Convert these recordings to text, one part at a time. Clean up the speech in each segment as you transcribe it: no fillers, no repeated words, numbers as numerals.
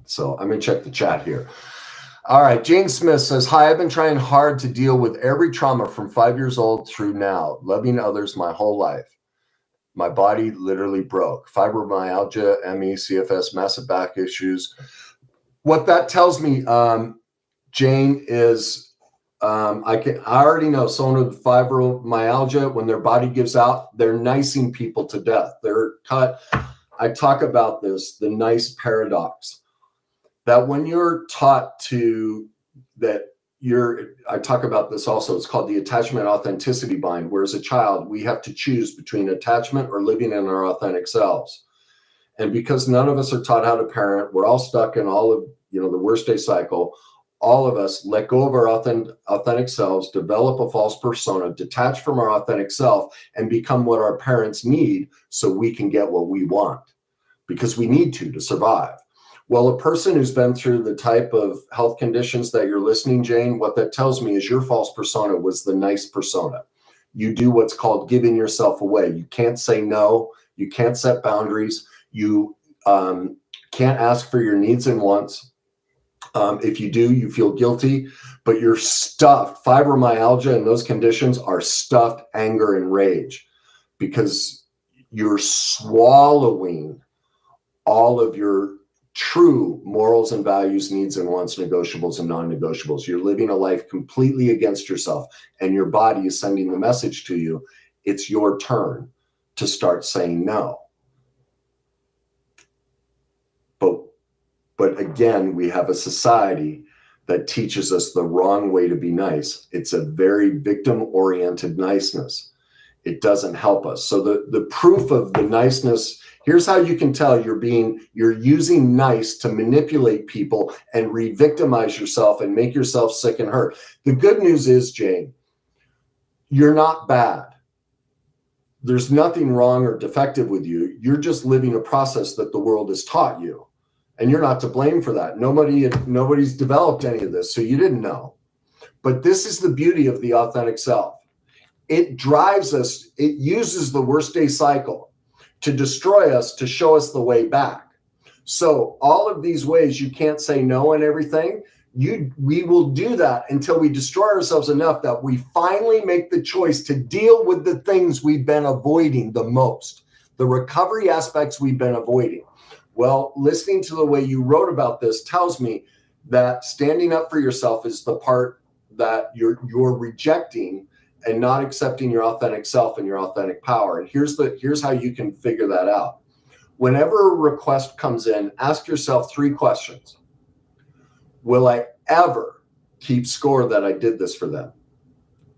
So I'm going to check the chat here. All right. Jane Smith says, hi, I've been trying hard to deal with every trauma from 5 years old through now, loving others my whole life. My body literally broke. Fibromyalgia, ME, CFS, massive back issues. What that tells me, Jane, is I already know someone with fibromyalgia, when their body gives out, they're nicing people to death. They're cut. I talk about this, the nice paradox, that when you're taught to that I talk about this also, it's called the attachment authenticity bind, where as a child, we have to choose between attachment or living in our authentic selves. And because none of us are taught how to parent, we're all stuck in all of, the worst day cycle. All of us let go of our authentic selves, develop a false persona, detach from our authentic self, and become what our parents need so we can get what we want, because we need to survive. Well, a person who's been through the type of health conditions that you're listening, Jane, what that tells me is your false persona was the nice persona. You do what's called giving yourself away. You can't say no. You can't set boundaries. You can't ask for your needs and wants. If you do, you feel guilty, but you're stuffed. Fibromyalgia and those conditions are stuffed anger and rage, because you're swallowing all of your true morals and values, needs and wants, negotiables and non-negotiables. You're living a life completely against yourself, and your body is sending the message to you. It's your turn to start saying no. But again, we have a society that teaches us the wrong way to be nice. It's a very victim-oriented niceness. It doesn't help us. So the proof of the niceness, here's how you can tell you're using nice to manipulate people and re-victimize yourself and make yourself sick and hurt. The good news is, Jane, you're not bad. There's nothing wrong or defective with you. You're just living a process that the world has taught you. And you're not to blame for that. Nobody's developed any of this, so you didn't know. But this is the beauty of the authentic self. It drives us, it uses the worst day cycle to destroy us, to show us the way back. So all of these ways you can't say no and everything, we will do that until we destroy ourselves enough that we finally make the choice to deal with the things we've been avoiding the most, the recovery aspects we've been avoiding. Well, listening to the way you wrote about this tells me that standing up for yourself is the part that you're rejecting and not accepting your authentic self and your authentic power. And here's how you can figure that out. Whenever a request comes in, ask yourself 3 questions. Will I ever keep score that I did this for them?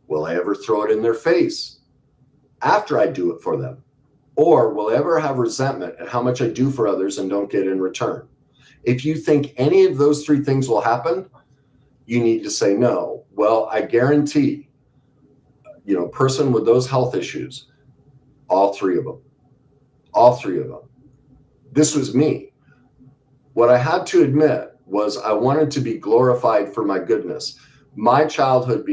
Will I ever throw it in their face after I do it for them? Or will I ever have resentment at how much I do for others and don't get in return? If you think any of those 3 things will happen, you need to say no. Well, I guarantee, person with those health issues, all 3 of them. This was me. What I had to admit was I wanted to be glorified for my goodness. My childhood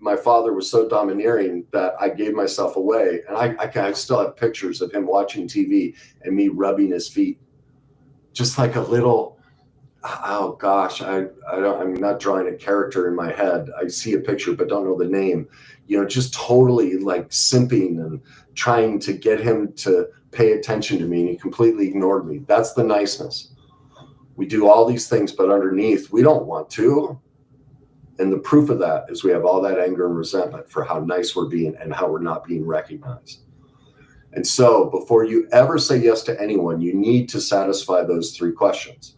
my father was so domineering that I gave myself away. And I still have pictures of him watching TV and me rubbing his feet. Just like a little, oh gosh, I'm not drawing a character in my head. I see a picture, but don't know the name. Just totally like simping and trying to get him to pay attention to me. And he completely ignored me. That's the niceness. We do all these things, but underneath, we don't want to. And the proof of that is we have all that anger and resentment for how nice we're being and how we're not being recognized. And so before you ever say yes to anyone, you need to satisfy those 3 questions.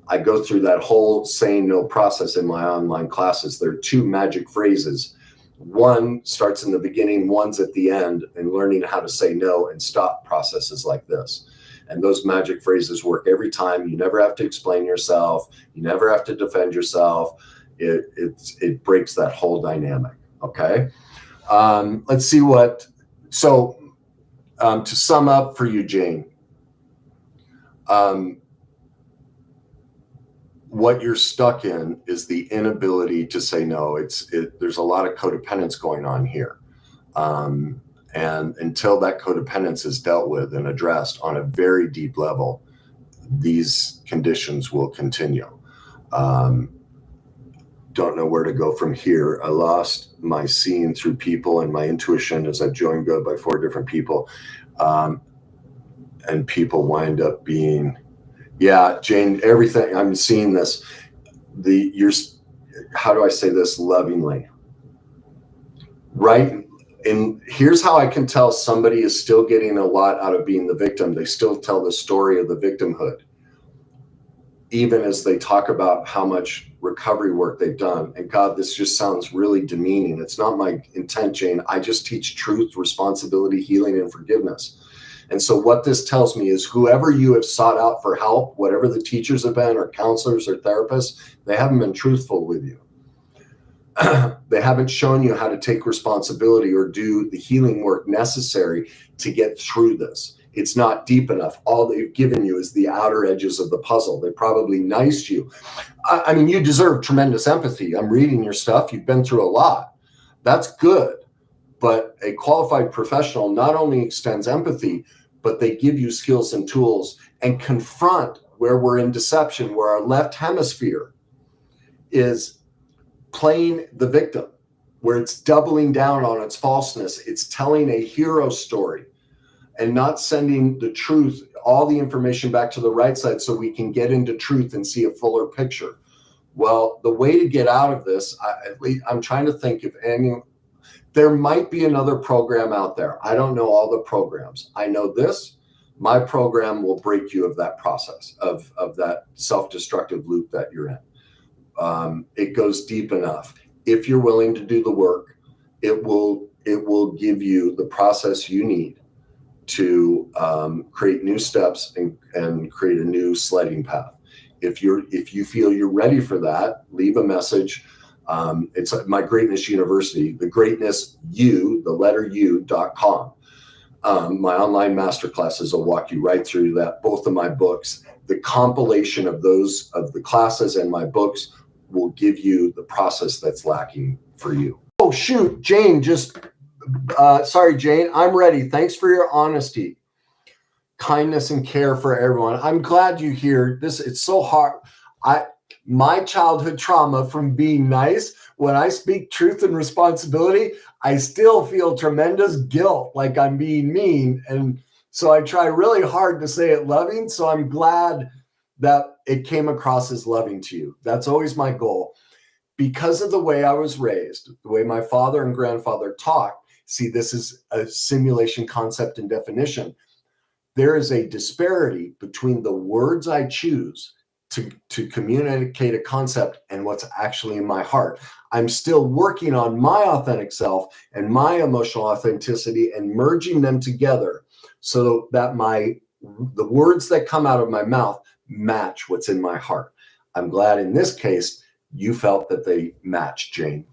I go through that whole saying no process in my online classes. There are 2 magic phrases. One starts in the beginning, one's at the end, and learning how to say no and stop processes like this. And those magic phrases work every time. You never have to explain yourself. You never have to defend yourself. It breaks that whole dynamic. Okay. Let's see to sum up for you, Jane, what you're stuck in is the inability to say no. There's a lot of codependence going on here. And until that codependence is dealt with and addressed on a very deep level, these conditions will continue. Don't know where to go from here. I lost my seeing through people and my intuition as I've joined God by 4 different people. And people wind up being, yeah, Jane, everything. I'm seeing this. How do I say this lovingly? Right? And here's how I can tell somebody is still getting a lot out of being the victim. They still tell the story of the victimhood, even as they talk about how much recovery work they've done. And God, this just sounds really demeaning. It's not my intent, Jane. I just teach truth, responsibility, healing, and forgiveness. And so what this tells me is whoever you have sought out for help, whatever the teachers have been or counselors or therapists, they haven't been truthful with you. They haven't shown you how to take responsibility or do the healing work necessary to get through this. It's not deep enough. All they've given you is the outer edges of the puzzle. They probably niced you. I mean, you deserve tremendous empathy. I'm reading your stuff. You've been through a lot. That's good. But a qualified professional not only extends empathy, but they give you skills and tools and confront where we're in deception, where our left hemisphere is playing the victim, where it's doubling down on its falseness. It's telling a hero story and not sending the truth, all the information back to the right side so we can get into truth and see a fuller picture. Well, the way to get out of this, I'm trying to think if there might be another program out there. I don't know all the programs. I know this, my program will break you of that process, of that self-destructive loop that you're in. It goes deep enough. If you're willing to do the work, it will give you the process you need to create new steps and create a new sledding path. If you feel you're ready for that, leave a message. It's My Greatness University, the greatness U, the letter U.com. My online masterclasses will walk you right through that. Both of my books, the compilation of those, of the classes and my books, will give you the process that's lacking for you. Oh, shoot, Jane, sorry, Jane, I'm ready. Thanks for your honesty, kindness, and care for everyone. I'm glad you hear this. It's so hard. My childhood trauma from being nice, when I speak truth and responsibility, I still feel tremendous guilt, like I'm being mean. And so I try really hard to say it loving. So I'm glad that it came across as loving to you. That's always my goal. Because of the way I was raised, the way my father and grandfather talked, see, this is a simulation concept and definition. There is a disparity between the words I choose to communicate a concept and what's actually in my heart. I'm still working on my authentic self and my emotional authenticity and merging them together so that the words that come out of my mouth match what's in my heart. I'm glad in this case you felt that they matched, Jane.